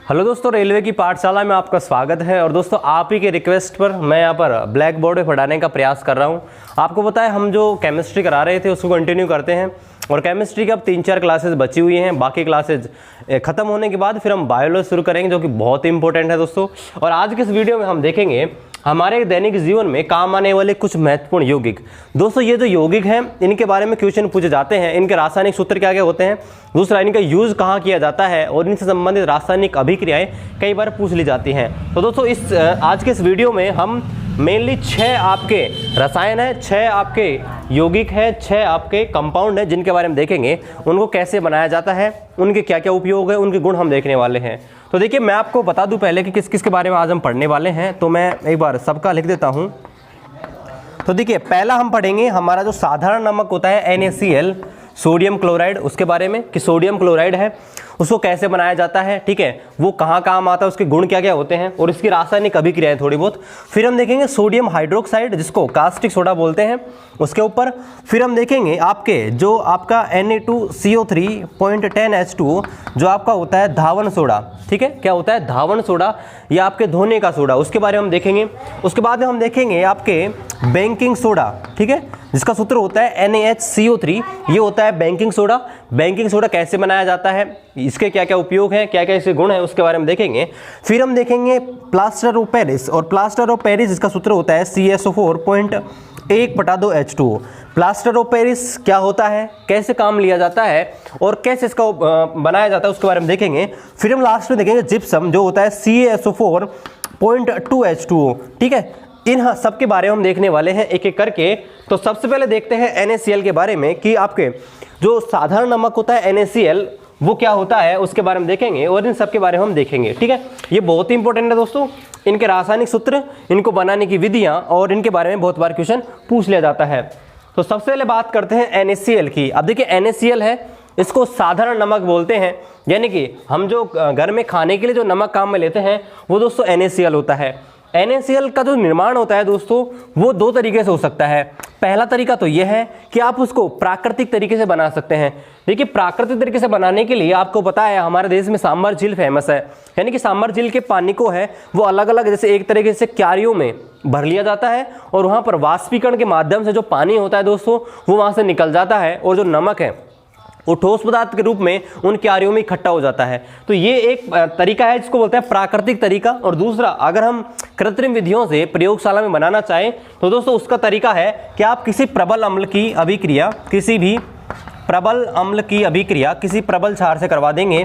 Hello दोस्तों, railway की पाठशाला में आपका स्वागत है। और दोस्तों, आप ही के रिक्वेस्ट पर मैं यहाँ पर ब्लैक बोर्ड पे पढ़ाने का प्रयास कर रहा हूँ। आपको पता है, हम जो केमिस्ट्री करा रहे थे उसको कंटिन्यू करते हैं और केमिस्ट्री की अब 3-4 क्लासेस बची हुई हैं। बाकी क्लासेज खत्म होने के बाद फिर हम बायोलॉजी शुरू करेंगे, जो कि बहुत इंपॉर्टेंट है दोस्तों। और आज के इस वीडियो में हम देखेंगे हमारे दैनिक जीवन में काम आने वाले कुछ महत्वपूर्ण यौगिक। दोस्तों, ये जो यौगिक हैं इनके बारे में क्वेश्चन पूछे जाते हैं। इनके रासायनिक सूत्र क्या क्या होते हैं, दूसरा इनका यूज कहाँ किया जाता है और इनसे संबंधित रासायनिक अभिक्रियाएं कई बार पूछ ली जाती हैं। तो दोस्तों, इस आज के इस वीडियो में हम मेनली 6 आपके रसायन है, 6 आपके यौगिक है, 6 आपके कंपाउंड है जिनके बारे में देखेंगे। उनको कैसे बनाया जाता है, उनके क्या क्या उपयोग है, उनके गुण हम देखने वाले हैं। तो देखिए, मैं आपको बता दूं पहले कि किस किस के बारे में आज हम पढ़ने वाले हैं। तो मैं एक बार सबका लिख देता हूं। तो देखिए, पहला हम पढ़ेंगे हमारा जो साधारण नमक होता है NaCl, सोडियम क्लोराइड, उसके बारे में कि सोडियम क्लोराइड है उसको कैसे बनाया जाता है, ठीक है, वो कहाँ काम आता है, उसके गुण क्या क्या होते हैं और इसकी रासायनिक अभिक्रियाएं थोड़ी बहुत। फिर हम देखेंगे सोडियम हाइड्रोक्साइड, जिसको कास्टिक सोडा बोलते हैं, उसके ऊपर। फिर हम देखेंगे आपके जो आपका Na2CO3.10H2 जो आपका होता है धावन सोडा, ठीक है, क्या होता है धावन सोडा, या आपके धोने का सोडा, उसके बारे में हम देखेंगे। उसके बाद में हम देखेंगे आपके बेकिंग सोडा, ठीक है, जिसका सूत्र होता है NaHCO3, ये होता है बेकिंग सोडा। बेकिंग सोडा कैसे बनाया जाता है, इसके क्या क्या उपयोग हैं, क्या क्या इसके गुण हैं, उसके बारे में देखेंगे। फिर हम देखेंगे प्लास्टर ऑफ पेरिस, और प्लास्टर ऑफ पेरिस जिसका सूत्र होता है CaSO4.1/2H2O। प्लास्टर ऑफ पेरिस क्या होता है, कैसे काम लिया जाता है और कैसे इसका बनाया जाता है, उसके बारे में देखेंगे। फिर हम लास्ट में देखेंगे जिप्सम, जो होता है CaSO4.2H2O, ठीक है। इन सब के बारे में हम देखने वाले हैं एक एक करके। तो सबसे पहले देखते हैं NaCl के बारे में कि आपके जो साधारण नमक होता है NaCl वो क्या होता है, उसके बारे में देखेंगे और इन सब के बारे में हम देखेंगे, ठीक है। ये बहुत ही इंपॉर्टेंट है दोस्तों, इनके रासायनिक सूत्र, इनको बनाने की विधियां और इनके बारे में बहुत बार क्वेश्चन पूछ लिया जाता है। तो सबसे पहले बात करते हैं NaCl की। अब देखिए, NaCl है, इसको साधारण नमक बोलते हैं, यानी कि हम जो घर में खाने के लिए जो नमक काम में लेते हैं वो दोस्तों NaCl होता है। NaCl का जो निर्माण होता है दोस्तों वो 2 तरीके से हो सकता है। पहला तरीका तो यह है कि आप उसको प्राकृतिक तरीके से बना सकते हैं। देखिए, प्राकृतिक तरीके से बनाने के लिए आपको पता है हमारे देश में सांभर झील फेमस है, यानी कि सांभर झील के पानी को है वो अलग अलग जैसे एक तरीके से क्यारियों में भर लिया जाता है और वहाँ पर वाष्पीकरण के माध्यम से जो पानी होता है दोस्तों वो वहाँ से निकल जाता है और जो नमक है वो ठोस पदार्थ के रूप में उन क्यारियों में इकट्ठा हो जाता है। तो ये एक तरीका है जिसको बोलते हैं प्राकृतिक तरीका। और दूसरा, अगर हम कृत्रिम विधियों से प्रयोगशाला में बनाना चाहें तो दोस्तों उसका तरीका है कि आप किसी प्रबल अम्ल की अभिक्रिया, किसी भी प्रबल अम्ल की अभिक्रिया किसी प्रबल क्षार से करवा देंगे,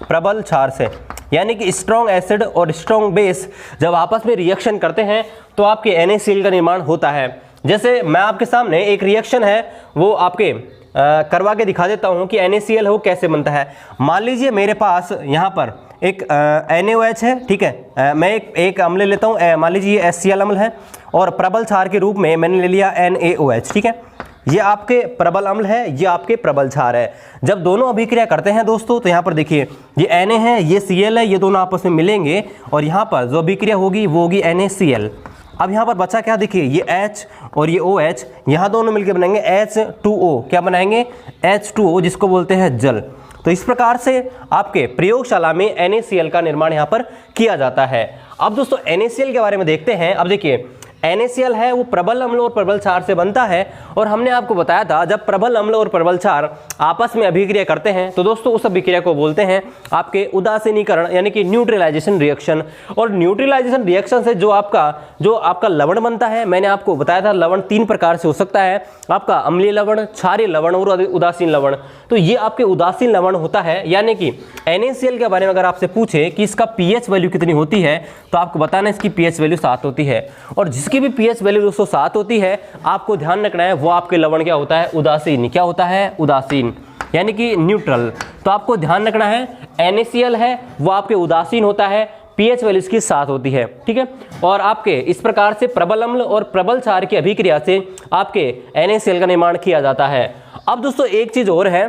प्रबल क्षार से, यानी कि स्ट्रॉन्ग एसिड और स्ट्रॉन्ग बेस जब आपस में रिएक्शन करते हैं तो आपके NaCl का निर्माण होता है। जैसे मैं आपके सामने एक रिएक्शन है वो आपके करवा के दिखा देता हूं कि NaCl हो कैसे बनता है। मान लीजिए मेरे पास यहाँ पर एक NaOH है, ठीक है, मैं एक अम्ल लेता हूँ, मान लीजिए ये HCl अम्ल है और प्रबल क्षार के रूप में मैंने ले लिया NaOH, ठीक है। ये आपके प्रबल अम्ल है, ये आपके प्रबल क्षार है। जब दोनों अभिक्रिया करते हैं दोस्तों तो यहाँ पर देखिए ये Na है, ये Cl है, ये दोनों आपस में मिलेंगे और यहाँ पर जो अभिक्रिया होगी वो होगी NaCl। अब यहाँ पर बचा क्या, देखिए ये H और ये OH, यहाँ दोनों मिलकर बनाएंगे H2O। क्या बनाएंगे, H2O, जिसको बोलते हैं जल। तो इस प्रकार से आपके प्रयोगशाला में NaCl का निर्माण यहाँ पर किया जाता है। अब दोस्तों NaCl के बारे में देखते हैं। अब देखिए, NaCl है वो प्रबल अम्ल और प्रबल क्षार से बनता है और हमने आपको बताया था जब प्रबल अम्ल और प्रबल क्षार आपस में अभिक्रिया करते हैं तो दोस्तों उस अभिक्रिया को बोलते हैं आपके उदासीनीकरण, यानी कि न्यूट्रलाइजेशन रिएक्शन। और न्यूट्रलाइजेशन रिएक्शन से जो आपका लवण बनता है, मैंने आपको बताया था लवण 3 प्रकार से हो सकता है, आपका अम्लीय लवण, क्षारीय लवण और उदासीन लवण। तो ये आपके उदासीन लवण होता है, यानी कि NaCl के बारे में अगर आपसे पूछे कि इसका pH वैल्यू कितनी होती है तो आपको बताना इसकी pH वैल्यू 7 होती है। और जिसकी भी pH वैल्यू 207 होती है आपको ध्यान रखना है वो आपके लवण क्या होता है, उदासीन। क्या होता है, उदासीन, यानी कि न्यूट्रल। तो आपको ध्यान रखना है NaCl है वो आपके उदासीन होता है, pH वैल्यू इसकी 7 होती है, ठीक है। और आपके इस प्रकार से प्रबल अम्ल और प्रबल क्षार की अभिक्रिया से आपके NaCl का निर्माण किया जाता है। अब दोस्तों एक चीज और है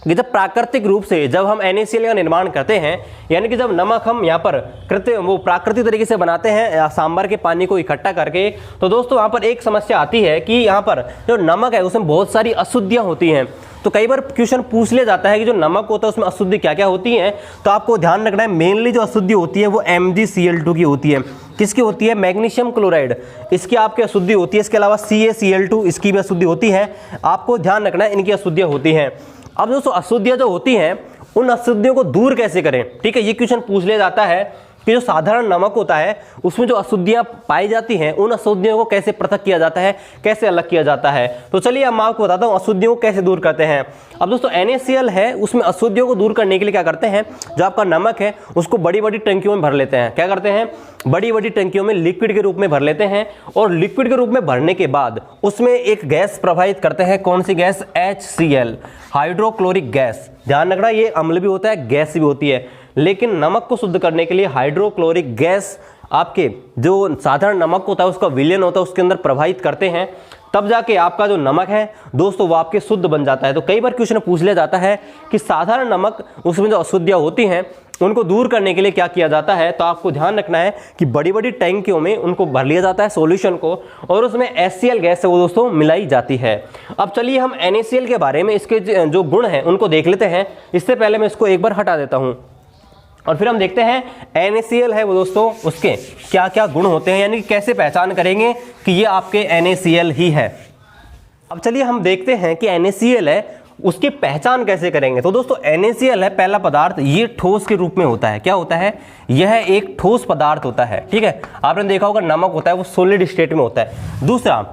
कि जब प्राकृतिक रूप से जब हम NaCl का निर्माण करते हैं, यानी कि जब नमक हम यहाँ पर प्राकृतिक तरीके से बनाते हैं सांभर के पानी को इकट्ठा करके, तो दोस्तों वहाँ पर एक समस्या आती है कि यहाँ पर जो नमक है उसमें बहुत सारी अशुद्धियाँ होती हैं। तो कई बार क्वेश्चन पूछ लिया जाता है कि जो नमक होता है उसमें अशुद्धि क्या क्या होती है। तो आपको ध्यान रखना है मेनली जो अशुद्धि होती है वो MgCl2 की होती है। किसकी होती है? मैग्नीशियम क्लोराइड, इसकी आपकी अशुद्धि होती है। इसके अलावा CaCl2 इसकी भी अशुद्धि होती है। आपको ध्यान रखना है इनकी अशुद्धियाँ होती हैं। अब दोस्तों अशुद्धियाँ जो होती हैं उन अशुद्धियों को दूर कैसे करें, ठीक है, ये क्वेश्चन पूछ लिया जाता है कि जो साधारण नमक होता है उसमें जो अशुद्धियां पाई जाती हैं उन अशुद्धियों को कैसे पृथक किया जाता है, कैसे अलग किया जाता है। तो चलिए अब मैं आपको बताता हूं अशुद्धियों को कैसे दूर करते हैं। अब दोस्तों NaCl है, उसमें अशुद्धियों को दूर करने के लिए क्या करते हैं, जो आपका नमक है उसको बड़ी बड़ी टंकियों में भर लेते हैं। क्या करते हैं? बड़ी बड़ी टंकियों में लिक्विड के रूप में भर लेते हैं और लिक्विड के रूप में भरने के बाद उसमें एक गैस प्रवाहित करते हैं। कौन सी गैस? HCl, hydrochloric gas. ध्यान रखना ये अम्ल भी होता है, गैस भी होती है, लेकिन नमक को शुद्ध करने के लिए हाइड्रोक्लोरिक गैस आपके जो साधारण नमक होता है उसका विलयन होता है उसके अंदर प्रवाहित करते हैं, तब जाके आपका जो नमक है दोस्तों वो आपके शुद्ध बन जाता है। तो कई बार क्वेश्चन पूछ लिया जाता है कि साधारण नमक उसमें जो अशुद्धियाँ होती हैं उनको दूर करने के लिए क्या किया जाता है। तो आपको ध्यान रखना है कि बड़ी बड़ी टैंकियों में उनको भर लिया जाता है सॉल्यूशन को और उसमें HCl गैस है वो दोस्तों मिलाई जाती है। अब चलिए हम NaCl के बारे में इसके जो गुण हैं उनको देख लेते हैं। इससे पहले मैं इसको एक बार हटा देता हूँ और फिर हम देखते हैं NaCl है वो दोस्तों उसके क्या क्या गुण होते हैं, यानी कि कैसे पहचान करेंगे कि ये आपके NaCl ही है। अब चलिए हम देखते हैं कि NaCl है उसकी पहचान कैसे करेंगे। तो दोस्तों NaCl है पहला पदार्थ, ये ठोस के रूप में होता है। क्या होता है? यह एक ठोस पदार्थ होता है, ठीक है। आपने देखा होगा नमक होता है वो सॉलिड स्टेट में होता है। दूसरा,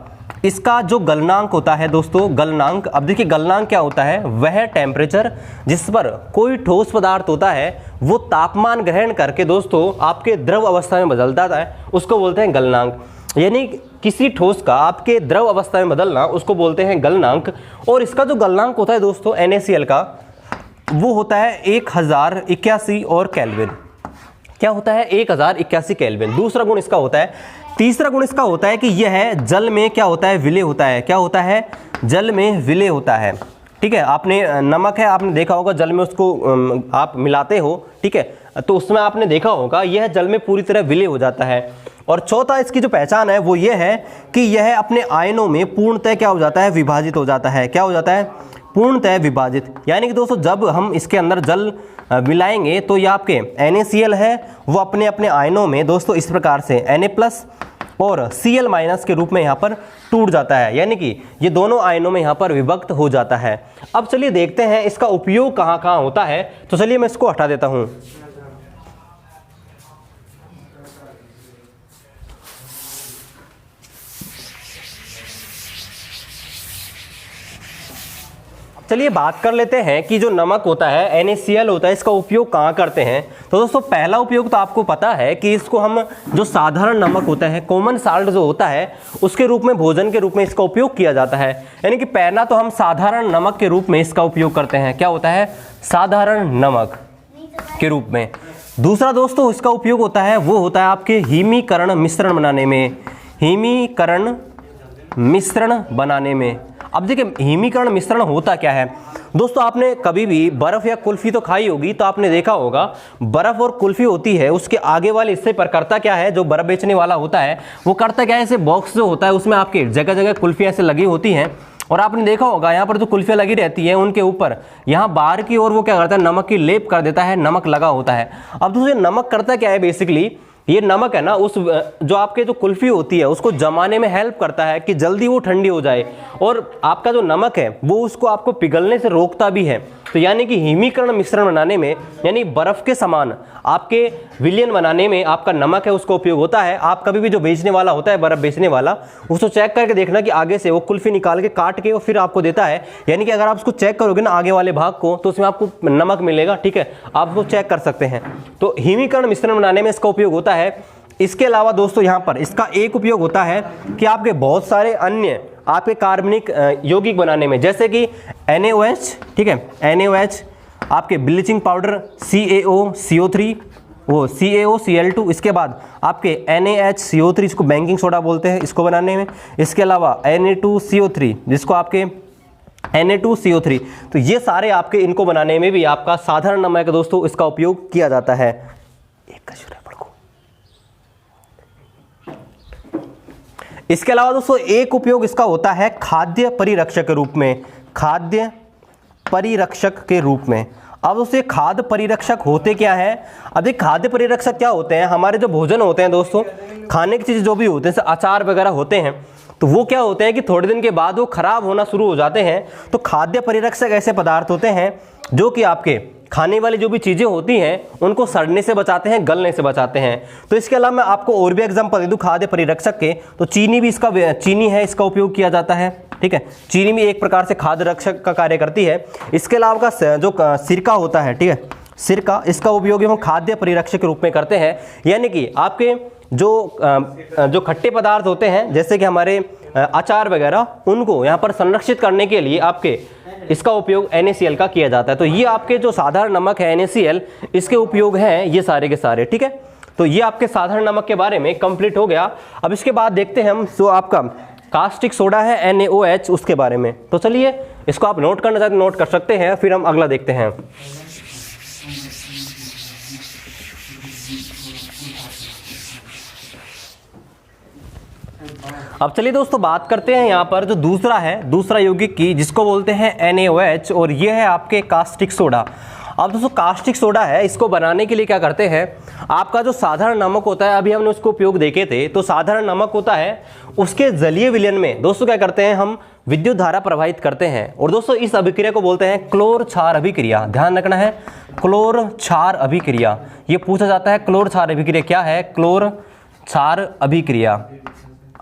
इसका जो गलनांक होता है दोस्तों, गलनांक, अब देखिए गलनांक क्या होता है, वह टेम्परेचर जिस पर कोई ठोस पदार्थ होता है वो तापमान ग्रहण करके दोस्तों आपके द्रव अवस्था में बदलता है, उसको बोलते हैं गलनांक। यानी किसी ठोस का आपके द्रव अवस्था में बदलना उसको बोलते हैं गलनांक। और इसका जो गलनांक होता है दोस्तों NaCl का वो होता है 1081 और केल्विन। क्या होता है? 1081 केल्विन। दूसरा गुण इसका होता है, तीसरा गुण इसका होता है कि यह जल में क्या होता है? विलय होता है। क्या होता है? जल में विलय होता है, ठीक है। आपने नमक है, आपने देखा होगा जल में उसको आप मिलाते हो, ठीक है, तो उसमें आपने देखा होगा यह जल में पूरी तरह विलय हो जाता है। और चौथा इसकी जो पहचान है वो ये है कि यह अपने आयनों में पूर्णतः क्या हो जाता है? विभाजित हो जाता है। क्या हो जाता है? पूर्णतः विभाजित। यानी कि दोस्तों जब हम इसके अंदर जल मिलाएंगे तो ये आपके NaCl है वो अपने अपने आयनों में दोस्तों इस प्रकार से Na+ और Cl- के रूप में यहाँ पर टूट जाता है, यानी कि ये दोनों आयनों में यहाँ पर विभक्त हो जाता है। अब चलिए देखते हैं इसका उपयोग कहाँ कहाँ होता है। तो चलिए मैं इसको हटा देता हूँ। चलिए बात कर लेते हैं कि जो नमक होता है NaCl होता है इसका उपयोग कहाँ करते हैं। तो दोस्तों पहला उपयोग तो आपको पता है कि इसको हम जो साधारण नमक होता है, कॉमन साल्ट जो होता है, उसके रूप में भोजन के रूप में इसका उपयोग किया जाता है। यानी कि पहला तो हम साधारण नमक के रूप में इसका उपयोग करते हैं। क्या होता है? साधारण नमक के रूप में। दूसरा दोस्तों इसका उपयोग होता है वो होता है आपके हिमीकरण मिश्रण बनाने में। हिमीकरण मिश्रण बनाने में। अब देखिए हिमीकरण मिश्रण होता क्या है दोस्तों, आपने कभी भी बर्फ या कुल्फी तो खाई होगी, तो आपने देखा होगा बर्फ और कुल्फी होती है उसके आगे वाले हिस्से पर करता क्या है, जो बर्फ बेचने वाला होता है वो करता क्या है, ऐसे बॉक्स जो होता है उसमें आपके जगह जगह कुल्फी ऐसे लगी होती हैं और आपने देखा होगा यहाँ पर जो कुल्फियाँ लगी रहती है उनके ऊपर यहाँ बाहर की ओर वो क्या करता है, नमक की लेप कर देता है, नमक लगा होता है। अब दूसरे नमक करता क्या है, बेसिकली ये नमक है ना उस जो आपके जो कुल्फी होती है उसको जमाने में हेल्प करता है कि जल्दी वो ठंडी हो जाए, और आपका जो नमक है वो उसको आपको पिघलने से रोकता भी है। तो यानी कि हिमीकरण मिश्रण बनाने में, यानी बर्फ के समान आपके विलयन बनाने में आपका नमक है उसका उपयोग होता है। आप कभी भी जो बेचने वाला होता है, बर्फ बेचने वाला, उसको चेक करके देखना कि आगे से वो कुल्फी निकाल के काट के और फिर आपको देता है। यानी कि अगर आप उसको चेक करोगे ना आगे वाले भाग को, तो उसमें आपको नमक मिलेगा, ठीक है, आप उसको चेक कर सकते हैं। तो हिमीकरण मिश्रण बनाने में इसका उपयोग होता है। इसके अलावा दोस्तों यहाँ पर इसका एक उपयोग होता है कि आपके बहुत सारे अन्य आपके कार्बनिक यौगिक बनाने में, जैसे कि NaOH, ठीक है, NaOH, आपके ब्लीचिंग पाउडर CaOCO3, वो CaOCl2, इसके बाद आपके NaHCO3 इसको बेकिंग सोडा बोलते हैं इसको बनाने में, इसके अलावा Na2CO3 जिसको आपके Na2CO3, तो ये सारे आपके इनको बनाने में भी आपका साधारण नमक दोस्तों इसका उपयोग किया जाता है। इसके अलावा दोस्तों एक उपयोग इसका होता है खाद्य परिरक्षक के रूप में। खाद्य परिरक्षक के रूप में। अब दोस्तों खाद्य परिरक्षक होते क्या है? अब ये खाद्य परिरक्षक क्या होते हैं? हमारे जो भोजन होते हैं दोस्तों, खाने की चीज़ जो भी होते हैं, जैसे अचार वगैरह होते हैं, तो वो क्या होते हैं कि थोड़े दिन के बाद वो खराब होना शुरू हो जाते हैं। तो खाद्य परिरक्षक ऐसे पदार्थ होते हैं जो कि आपके खाने वाली जो भी चीज़ें होती हैं उनको सड़ने से बचाते हैं, गलने से बचाते हैं। तो इसके अलावा मैं आपको और भी एग्जांपल दे दूं खाद्य परिरक्षक के, तो चीनी भी चीनी है, इसका उपयोग किया जाता है। ठीक है, चीनी भी एक प्रकार से खाद्य रक्षक का कार्य करती है। इसके अलावा का जो सिरका होता है, ठीक है, सिरका, इसका उपयोग हम खाद्य परिरक्षक के रूप में करते हैं। यानी कि आपके जो खट्टे पदार्थ होते हैं जैसे कि हमारे अचार वगैरह, उनको यहाँ पर संरक्षित करने के लिए आपके इसका उपयोग NaCl का किया जाता है। तो ये आपके जो साधारण नमक है NaCl, इसके उपयोग हैं ये सारे के सारे। ठीक है, तो ये आपके साधारण नमक के बारे में कंप्लीट हो गया। अब इसके बाद देखते हैं हम जो आपका कास्टिक सोडा है NaOH, उसके बारे में। तो चलिए इसको आप नोट करना चाहते नोट कर सकते हैं, फिर हम अगला देखते हैं। अब चलिए दोस्तों बात करते हैं यहाँ पर जो दूसरा है, दूसरा यौगिक की, जिसको बोलते हैं NaOH, और ये है आपके कास्टिक सोडा। अब दोस्तों कास्टिक सोडा है, इसको बनाने के लिए क्या करते हैं, आपका जो साधारण नमक होता है, अभी हमने उसको उपयोग देखे थे, तो साधारण नमक होता है, उसके जलीय विलयन में दोस्तों क्या करते हैं, हम विद्युत धारा प्रवाहित करते हैं। और दोस्तों इस अभिक्रिया को बोलते हैं क्लोर क्षार अभिक्रिया। ध्यान रखना है, क्लोर क्षार अभिक्रिया। ये पूछा जाता है क्लोर क्षार अभिक्रिया क्या है, क्लोर क्षार अभिक्रिया।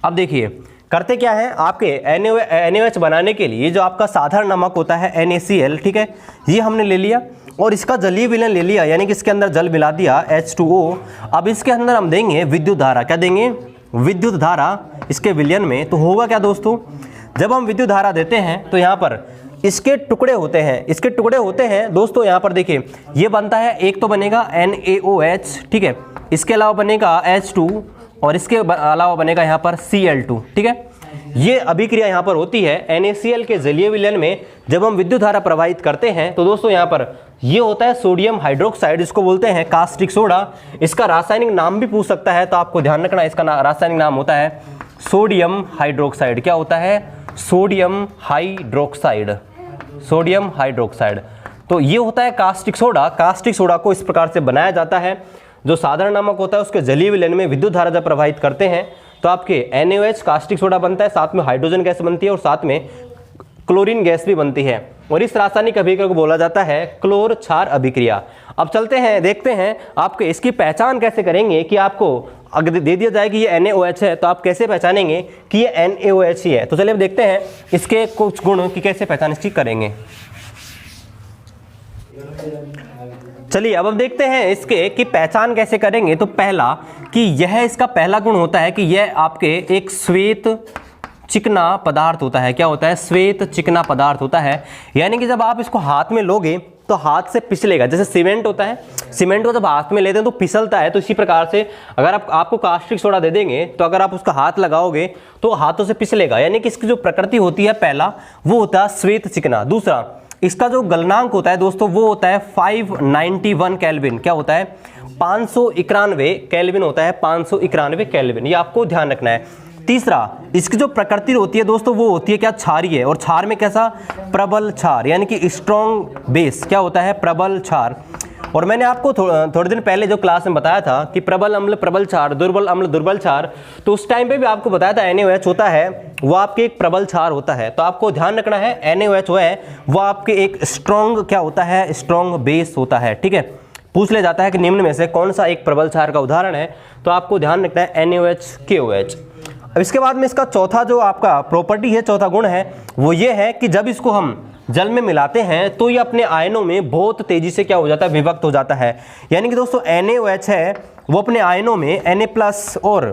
अब देखिए करते क्या है, आपके NaOH बनाने के लिए जो आपका साधारण नमक होता है NaCl, ठीक है, ये हमने ले लिया और इसका जलीय विलयन ले लिया, यानी कि इसके अंदर जल मिला दिया H2O। अब इसके अंदर हम देंगे विद्युत धारा। क्या देंगे? विद्युत धारा इसके विलयन में। तो होगा क्या दोस्तों, जब हम विद्युत धारा देते हैं तो यहाँ पर इसके टुकड़े होते हैं, इसके टुकड़े होते हैं दोस्तों, यहाँ पर देखिए ये बनता है, एक तो बनेगा NaOH, ठीक है, इसके अलावा बनेगा H2 और इसके अलावा बनेगा यहाँ पर Cl2। ठीक है, ये अभिक्रिया यहाँ पर होती है NaCl के जलीय विलयन में। जब हम विद्युत धारा प्रवाहित करते हैं तो दोस्तों यहाँ पर ये होता है सोडियम हाइड्रोक्साइड, इसको बोलते हैं कास्टिक सोडा। इसका रासायनिक नाम भी पूछ सकता है, तो आपको ध्यान रखना, इसका रासायनिक नाम होता है सोडियम हाइड्रोक्साइड। क्या होता है? Sodium hydroxide, sodium hydroxide. तो ये होता है कास्टिक सोडा। कास्टिक सोडा को इस प्रकार से बनाया जाता है, जो साधारण नमक होता है उसके जलीय विलयन में विद्युत धारा जब प्रवाहित करते हैं तो आपके NaOH कास्टिक सोडा बनता है, साथ में हाइड्रोजन गैस बनती है और साथ में क्लोरीन गैस भी बनती है, और इस रासायनिक अभिक्रिया को बोला जाता है क्लोर क्षार अभिक्रिया। अब चलते हैं देखते हैं आपके इसकी पहचान कैसे करेंगे, कि आपको अगर दे दिया जाए कि ये NaOH है तो आप कैसे पहचानेंगे कि ये NaOH ही है। तो चलिए अब देखते हैं इसके कुछ गुण की कैसे पहचान इसकी करेंगे। चलिए अब हम देखते हैं इसके कि पहचान कैसे करेंगे। तो पहला कि यह इसका पहला गुण होता है कि यह आपके एक श्वेत चिकना पदार्थ होता है। क्या होता है? श्वेत चिकना पदार्थ होता है, यानी कि जब आप इसको हाथ में लोगे तो हाथ से फिसलेगा। जैसे सीमेंट होता है, सीमेंट को जब हाथ में लेते हैं तो फिसलता है, तो इसी प्रकार से अगर आपको कास्टिक सोडा दे देंगे तो अगर आप उसका हाथ लगाओगे तो हाथों से फिसलेगा। यानी कि इसकी जो प्रकृति होती है, पहला वो होता है श्वेत चिकना। दूसरा इसका जो गलनांक होता है दोस्तों वो होता है 591 केल्विन। क्या होता है? 591 केल्विन होता है, 591 केल्विन, ये आपको ध्यान रखना है। तीसरा इसकी जो प्रकृति होती है दोस्तों वो होती है क्या? क्षारीय। और क्षार में कैसा? प्रबल क्षार, यानी कि स्ट्रॉन्ग बेस। क्या होता है? प्रबल क्षार। और मैंने आपको थोड़े दिन पहले जो क्लास में बताया था कि प्रबल अम्ल प्रबल क्षार, दुर्बल अम्ल दुर्बल क्षार, तो उस टाइम पे भी आपको बताया था NaOH होता है वो आपके एक प्रबल क्षार होता है। तो आपको ध्यान रखना है NaOH वो आपके एक स्ट्रॉन्ग क्या होता है? स्ट्रॉन्ग बेस होता है। ठीक है, पूछ ले जाता है कि निम्न में से कौन सा एक प्रबल क्षार का उदाहरण है, तो आपको ध्यान रखना है NaOH KOH। अब इसके बाद में इसका चौथा जो आपका प्रॉपर्टी है, चौथा गुण है, वो ये है कि जब इसको हम जल में मिलाते हैं तो ये अपने आयनों में बहुत तेजी से क्या हो जाता है? विभक्त हो जाता है। यानी कि दोस्तों NaOH है वो अपने आयनों में Na+ और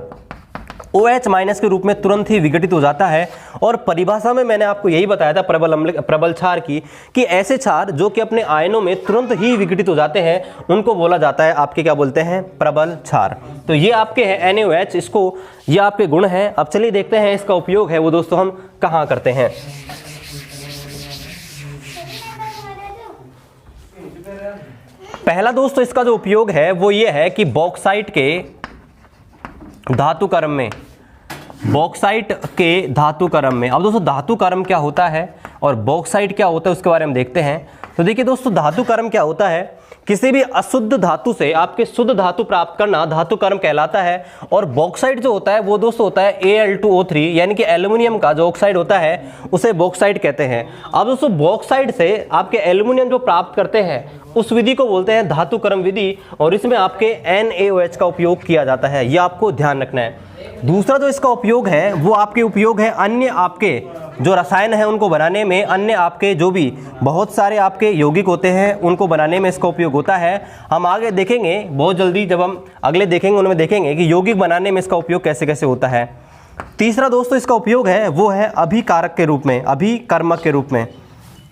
OH- के रूप में तुरंत ही विघटित हो जाता है। और परिभाषा में मैंने आपको यही बताया था प्रबल क्षार की, कि ऐसे क्षार जो कि अपने आयनों में तुरंत ही विघटित हो जाते हैं उनको बोला जाता है आपके क्या बोलते हैं? प्रबल क्षार। तो ये आपके हैं NaOH, इसको ये आपके गुण हैं। अब चलिए देखते हैं इसका उपयोग है वो दोस्तों हम कहाँ करते हैं। पहला दोस्तों इसका जो उपयोग है वो ये है कि बॉक्साइट के धातुकर्म में, बॉक्साइट के धातुकर्म में। अब दोस्तों धातुकर्म क्या होता है? और बॉक्साइट क्या होता है उसके बारे में देखते हैं। तो देखिए दोस्तों, धातु कर्म क्या होता है, किसी भी अशुद्ध धातु से आपके शुद्ध धातु प्राप्त करना धातु कर्म कहलाता है। और बॉक्साइट जो होता है वो दोस्तों होता है Al2O3, यानी कि एल्यूमिनियम का जो ऑक्साइड होता है उसे बॉक्साइट कहते हैं। अब दोस्तों बॉक्साइट से आपके एल्यूमिनियम जो प्राप्त करते हैं उस विधि को बोलते हैं धातु कर्म विधि, और इसमें आपके NaOH का उपयोग किया जाता है, यह आपको ध्यान रखना है। दूसरा जो इसका उपयोग है वो आपके उपयोग है अन्य आपके जो रसायन है उनको बनाने में, अन्य आपके जो भी बहुत सारे आपके यौगिक होते हैं उनको बनाने में इसका उपयोग होता है। हम आगे देखेंगे बहुत जल्दी, जब हम अगले देखेंगे उनमें देखेंगे कि यौगिक बनाने में इसका उपयोग कैसे कैसे होता है। तीसरा दोस्तों इसका उपयोग है वो है अभिकारक के रूप में, अभिकर्मक के रूप में,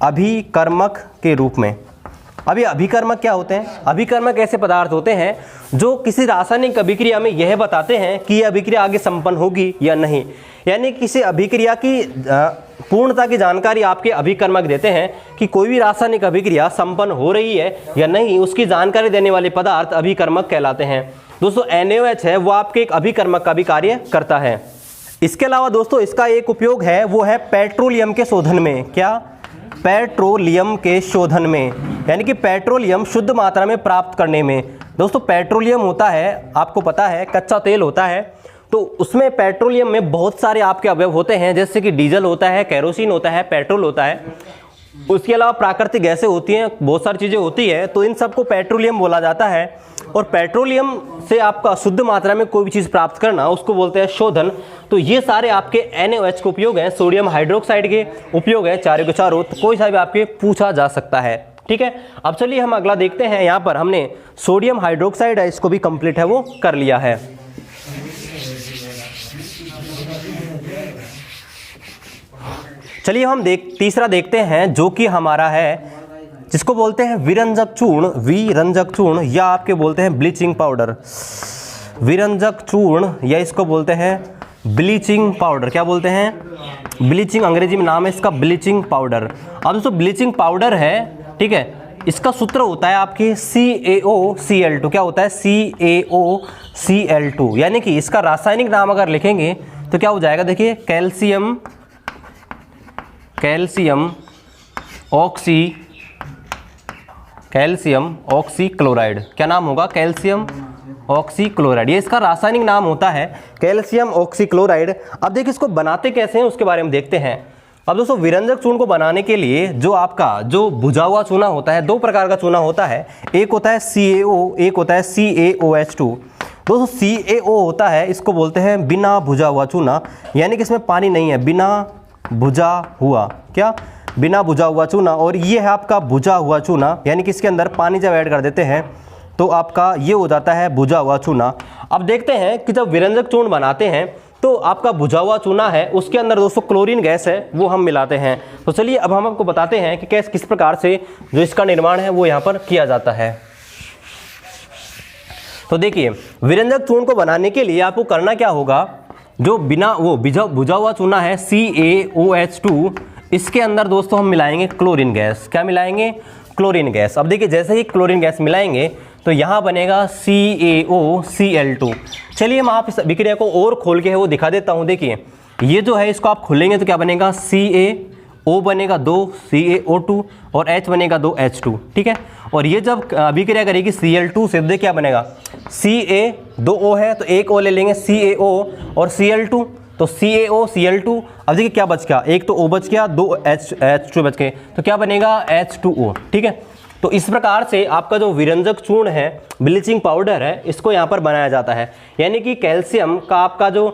अभिकर्मक के रूप में। अभी अभिकर्मक क्या होते हैं? अभिकर्मक ऐसे पदार्थ होते हैं जो किसी रासायनिक अभिक्रिया में यह बताते हैं कि यह अभिक्रिया आगे संपन्न होगी या नहीं, यानी किसी अभिक्रिया की पूर्णता की जानकारी आपके अभिकर्मक देते हैं कि कोई भी रासायनिक अभिक्रिया संपन्न हो रही है या नहीं, उसकी जानकारी देने वाले पदार्थ अभिकर्मक कहलाते हैं। दोस्तों NaOH है वो आपके एक अभिकर्मक का भी कार्य करता है। इसके अलावा दोस्तों इसका एक उपयोग है वो है पेट्रोलियम के शोधन में। क्या? पेट्रोलियम के शोधन में, यानी कि पेट्रोलियम शुद्ध मात्रा में प्राप्त करने में। दोस्तों पेट्रोलियम होता है, आपको पता है कच्चा तेल होता है, तो उसमें पेट्रोलियम में बहुत सारे आपके अवयव होते हैं, जैसे कि डीजल होता है, केरोसिन होता है, पेट्रोल होता है, उसके अलावा प्राकृतिक गैसें होती हैं, बहुत सारी चीज़ें होती है, तो इन सबको पेट्रोलियम बोला जाता है। और पेट्रोलियम से आपका शुद्ध मात्रा में कोई भी चीज़ प्राप्त करना उसको बोलते हैं शोधन। तो ये सारे आपके NaOH के उपयोग हैं, सोडियम हाइड्रोक्साइड के उपयोग हैं, चारों के चारों, तो कोई सा भी आपके पूछा जा सकता है। ठीक है, अब चलिए हम अगला देखते हैं। यहाँ पर हमने सोडियम हाइड्रोक्साइड है इसको भी कंप्लीट है वो कर लिया है। चलिए हम तीसरा देखते हैं जो कि हमारा है, जिसको बोलते हैं विरंजक चूर्ण, विरंजक चूर्ण, या आपके बोलते हैं ब्लीचिंग पाउडर, विरंजक चूर्ण, या इसको बोलते हैं ब्लीचिंग पाउडर। क्या बोलते हैं? ब्लीचिंग, अंग्रेजी में नाम है इसका ब्लीचिंग पाउडर। अब दोस्तों ब्लीचिंग पाउडर है, ठीक है, इसका सूत्र होता है आपके CaOCl2। क्या होता है? CaOCl2, यानी कि इसका रासायनिक नाम अगर लिखेंगे तो क्या हो जाएगा? देखिए कैल्शियम ऑक्सी क्लोराइड। क्या नाम होगा? कैल्शियम ऑक्सी क्लोराइड, ये इसका रासायनिक नाम होता है, कैल्शियम ऑक्सी क्लोराइड। अब देखिए इसको बनाते कैसे हैं उसके बारे में देखते हैं। अब दोस्तों विरंजक चूर्ण को बनाने के लिए जो आपका जो भुजा हुआ चूना होता है, दो प्रकार का चूना होता है, एक होता है CaO, एक होता है CaOH2। दोस्तों CaO होता है, इसको बोलते हैं बिना भुजा हुआ चूना, यानी कि इसमें पानी नहीं है, बिना भुजा हुआ, क्या? बिना भुजा हुआ चूना। और ये है आपका भुजा हुआ चूना, यानी कि इसके अंदर पानी जब ऐड कर देते हैं तो आपका ये हो जाता है भुजा हुआ चूना। अब देखते हैं कि जब विरंजक चूर्ण बनाते हैं तो आपका भुजा हुआ चूना है, उसके अंदर दोस्तों क्लोरीन गैस है वो हम मिलाते हैं। तो चलिए अब हम आपको बताते हैं कि किस प्रकार से जो इसका निर्माण है वो यहाँ पर किया जाता है। तो देखिए विरंजक चूर्ण को बनाने के लिए आपको करना क्या होगा, जो बिना वो भुजा हुआ चूना है CaOH2, इसके अंदर दोस्तों हम मिलाएंगे क्लोरीन गैस। क्या मिलाएंगे? Chlorine gas. अब देखिए जैसे ही क्लोरीन गैस मिलाएंगे तो यहाँ बनेगा CaOCl2। चलिए मैं आप इस अभिक्रिया को और खोल के है वो दिखा देता हूँ। देखिए ये जो है इसको आप खोलेंगे तो क्या बनेगा? CaO बनेगा 2 CaO2 और H बनेगा 2 H2। ठीक है, और ये जब अभिक्रिया करेगी Cl2 से, देखिए क्या बनेगा? Ca 2 O है तो एक O ले लेंगे CaO और Cl2, तो CaOCl2। अब देखिए क्या बच गया? एक तो O बच गया, 2 H2 बच गए, तो क्या बनेगा? H2O। ठीक है, तो इस प्रकार से आपका जो विरंजक चूर्ण है, ब्लीचिंग पाउडर है, इसको यहाँ पर बनाया जाता है। यानी कि कैल्शियम का आपका जो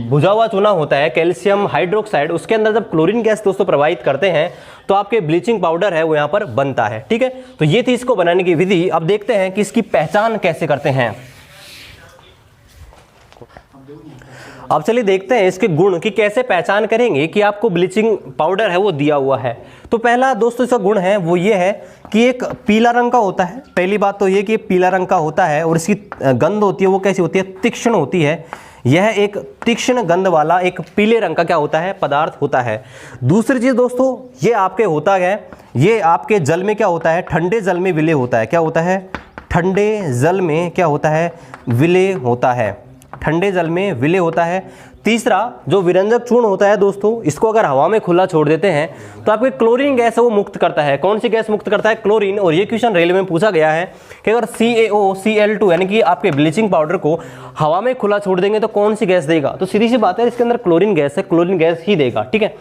भुजा हुआ चूना होता है, कैल्शियम हाइड्रोक्साइड, उसके अंदर जब क्लोरीन गैस दोस्तों प्रवाहित करते हैं तो आपके ब्लीचिंग पाउडर है वो यहाँ पर बनता है। ठीक है, तो ये थी इसको बनाने की विधि। अब देखते हैं कि इसकी पहचान कैसे करते हैं। अब चलिए देखते हैं इसके गुण की कैसे पहचान करेंगे कि आपको ब्लीचिंग पाउडर है वो दिया हुआ है। तो पहला दोस्तों इसका गुण है वो ये है कि एक पीला रंग का होता है। पहली बात तो ये कि पीला रंग का होता है और इसकी गंध होती है वो कैसी होती है? तीक्ष्ण होती है। यह एक तीक्ष्ण गंध वाला एक पीले रंग का क्या होता है? पदार्थ होता है। दूसरी चीज दोस्तों ये आपके होता है, ये आपके जल में क्या होता है? ठंडे जल में विलय होता है। क्या होता है? ठंडे जल में क्या होता है? विलय होता है। ठंडे जल में विलय होता है। तीसरा जो विरंजक चूर्ण होता है दोस्तों, इसको अगर हवा में खुला छोड़ देते हैं तो आपकी क्लोरीन गैस है वो मुक्त करता है। कौन सी गैस मुक्त करता है? क्लोरीन। और ये क्वेश्चन रेलवे में पूछा गया है कि अगर CaOCl2 यानी कि आपके ब्लीचिंग पाउडर को हवा में खुला छोड़ देंगे तो कौन सी गैस देगा? तो सीधी सी बात है, इसके अंदर क्लोरीन गैस है, क्लोरीन गैस ही देगा। ठीक है,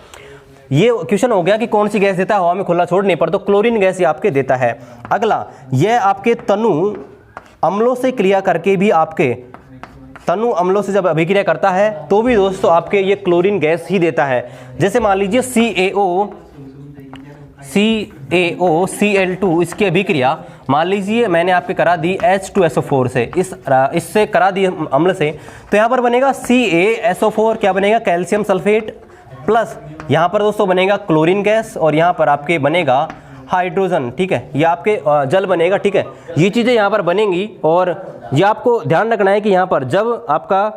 ये क्वेश्चन हो गया कि कौन सी गैस देता है हवा में खुला छोड़ने पर, तो क्लोरीन गैस ये आपके देता है। अगला, यह आपके तनु अम्लों से क्रिया करके भी आपके तनु अम्लों से जब अभिक्रिया करता है तो भी दोस्तों आपके ये क्लोरीन गैस ही देता है। जैसे मान लीजिए CaOCl2 इसकी अभिक्रिया मान लीजिए मैंने आपके करा दी H2SO4 से, इससे करा दी अम्ल से, तो यहाँ पर बनेगा CaSO4, क्या बनेगा? कैल्शियम सल्फेट, प्लस यहाँ पर दोस्तों बनेगा क्लोरीन गैस और यहाँ पर आपके बनेगा हाइड्रोजन। ठीक है, ये आपके जल बनेगा। ठीक है, ये चीज़ें यहाँ पर बनेंगी और ये आपको ध्यान रखना है कि यहाँ पर जब आपका,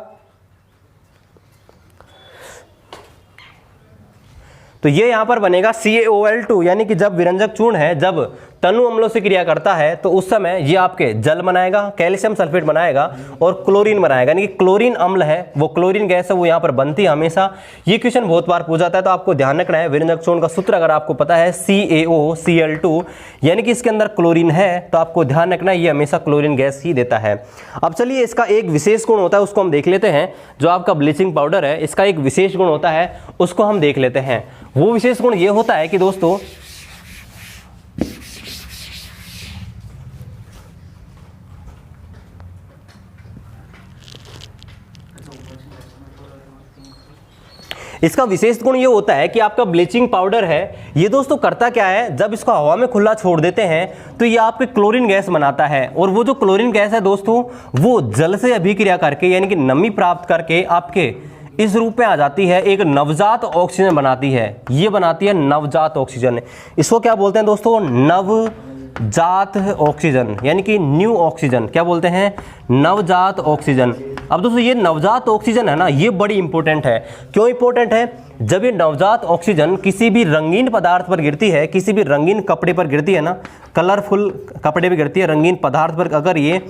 तो ये यहाँ पर बनेगा CaOL2 यानी कि जब विरंजक चूर्ण है जब तनु अम्लों से क्रिया करता है तो उस समय ये आपके जल बनाएगा, कैल्शियम सल्फेट बनाएगा और क्लोरीन बनाएगा, यानी कि क्लोरीन अम्ल है वो क्लोरीन गैस है वो यहाँ पर बनती है हमेशा। ये क्वेश्चन बहुत बार पूछा जाता है, तो आपको ध्यान रखना है विरंजक चूर्ण का सूत्र अगर आपको पता है CaOCl2 यानी कि इसके अंदर क्लोरीन है, तो आपको ध्यान रखना है ये हमेशा क्लोरीन गैस ही देता है। अब चलिए इसका एक विशेष गुण होता है उसको हम देख लेते हैं। जो आपका ब्लीचिंग पाउडर है इसका एक विशेष गुण होता है उसको हम देख लेते हैं। वो विशेष गुण ये होता है कि दोस्तों इसका विशेष गुण ये होता है कि आपका ब्लीचिंग पाउडर है ये दोस्तों करता क्या है, जब इसको हवा में खुला छोड़ देते हैं तो ये आपके क्लोरीन गैस बनाता है और वो जो क्लोरीन गैस है दोस्तों वो जल से अभिक्रिया करके यानी कि नमी प्राप्त करके आपके इस रूप में आ जाती है, एक नवजात ऑक्सीजन बनाती है। ये बनाती है नवजात ऑक्सीजन। इसको क्या बोलते हैं दोस्तों? नवजात ऑक्सीजन यानी कि न्यू ऑक्सीजन। क्या बोलते हैं? नवजात ऑक्सीजन। अब दोस्तों ये नवजात ऑक्सीजन है ना, ये बड़ी इंपॉर्टेंट है। क्यों इंपॉर्टेंट है? जब ये नवजात ऑक्सीजन किसी भी रंगीन पदार्थ पर गिरती है, किसी भी रंगीन कपड़े पर गिरती है ना, कलरफुल कपड़े पर गिरती है, रंगीन पदार्थ पर, अगर ये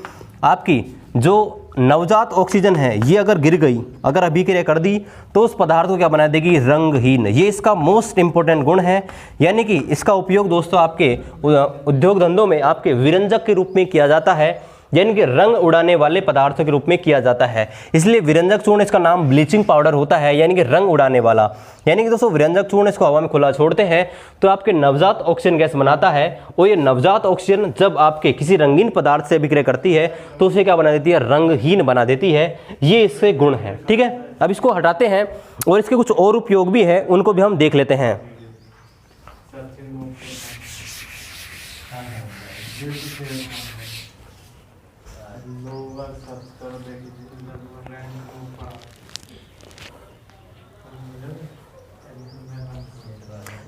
आपकी जो नवजात ऑक्सीजन है ये अगर गिर गई, अगर अभिक्रिया कर दी तो उस पदार्थ को क्या बना देगी? रंगहीन। ये इसका मोस्ट इंपॉर्टेंट गुण है, यानी कि इसका उपयोग दोस्तों आपके उद्योग धंधों में आपके विरंजक के रूप में किया जाता है, यानी कि रंग उड़ाने वाले पदार्थों के रूप में किया जाता है। इसलिए विरंजक चूर्ण इसका नाम ब्लीचिंग पाउडर होता है, यानी कि रंग उड़ाने वाला। यानी कि दोस्तों विरंजक चूर्ण इसको हवा में खुला छोड़ते हैं तो आपके नवजात ऑक्सीजन गैस बनाता है और ये नवजात ऑक्सीजन जब आपके किसी रंगीन पदार्थ से अभिक्रिया करती है तो उसे क्या बना देती है? रंगहीन बना देती है। ये इससे गुण है। ठीक है, अब इसको हटाते हैं और इसके कुछ और उपयोग भी है, उनको भी हम देख लेते हैं।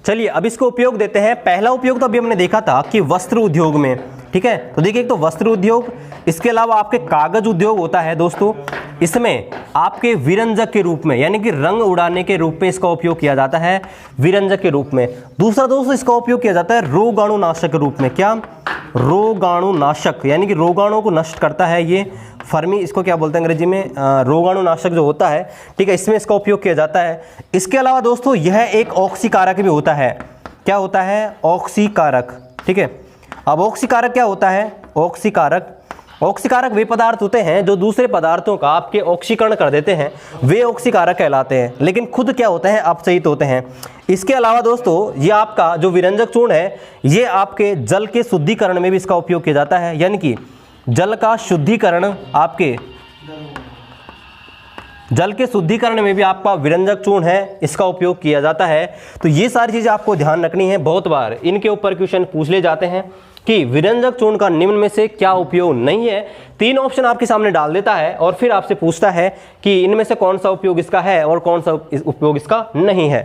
चलिए अब इसको उपयोग देते हैं। पहला उपयोग तो अभी हमने देखा था कि वस्त्र उद्योग में। ठीक है, तो देखिए एक तो वस्त्र उद्योग, इसके अलावा आपके कागज उद्योग होता है दोस्तों, इसमें आपके विरंजक के रूप में यानी कि रंग उड़ाने के रूप में इसका उपयोग किया जाता है, विरंजक के रूप में। दूसरा दोस्तों इसका उपयोग किया जाता है रोगाणुनाशक के रूप में। क्या? रोगाणुनाशक, यानी कि रोगाणुओं को नष्ट करता है ये फर्मी, इसको क्या बोलते हैं अंग्रेजी में? रोगाणुनाशक जो होता है। ठीक है, इसमें इसका उपयोग किया जाता है। इसके अलावा दोस्तों यह एक ऑक्सीकारक भी होता है। क्या होता है? ऑक्सीकारक। ठीक है, अब ऑक्सीकारक क्या होता है? ऑक्सीकारक वे पदार्थ होते हैं जो दूसरे पदार्थों का आपके ऑक्सीकरण कर देते हैं, वे ऑक्सीकारक कहलाते हैं, लेकिन खुद क्या होते हैं? अपचयित होते हैं। इसके अलावा दोस्तों ये आपका जो विरंजक चूर्ण है ये आपके जल के शुद्धिकरण में भी इसका उपयोग किया जाता है, यानी कि जल का शुद्धिकरण, आपके जल के शुद्धिकरण में भी आपका विरंजक चूर्ण है इसका उपयोग किया जाता है। तो ये सारी चीज़ें आपको ध्यान रखनी है, बहुत बार इनके ऊपर क्वेश्चन पूछ ले जाते हैं कि विरंजक चूर्ण का निम्न में से क्या उपयोग नहीं है। 3 ऑप्शन आपके सामने डाल देता है और फिर आपसे पूछता है कि इनमें से कौन सा उपयोग इसका है और कौन सा उपयोग इसका नहीं है।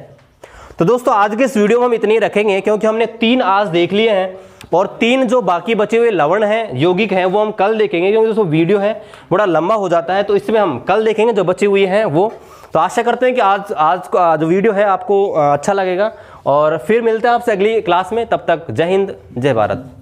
तो दोस्तों आज के इस वीडियो में हम इतने ही रखेंगे, क्योंकि हमने 3 आज देख लिए हैं और 3 जो बाकी बचे हुए लवण हैं, यौगिक हैं, वो हम कल देखेंगे, क्योंकि दोस्तों वीडियो है बड़ा लंबा हो जाता है, तो इसमें हम कल देखेंगे जो बची हुई हैं वो। तो आशा करते हैं कि आज का जो वीडियो है आपको अच्छा लगेगा और फिर मिलते हैं आपसे अगली क्लास में। तब तक जय हिंद, जय भारत।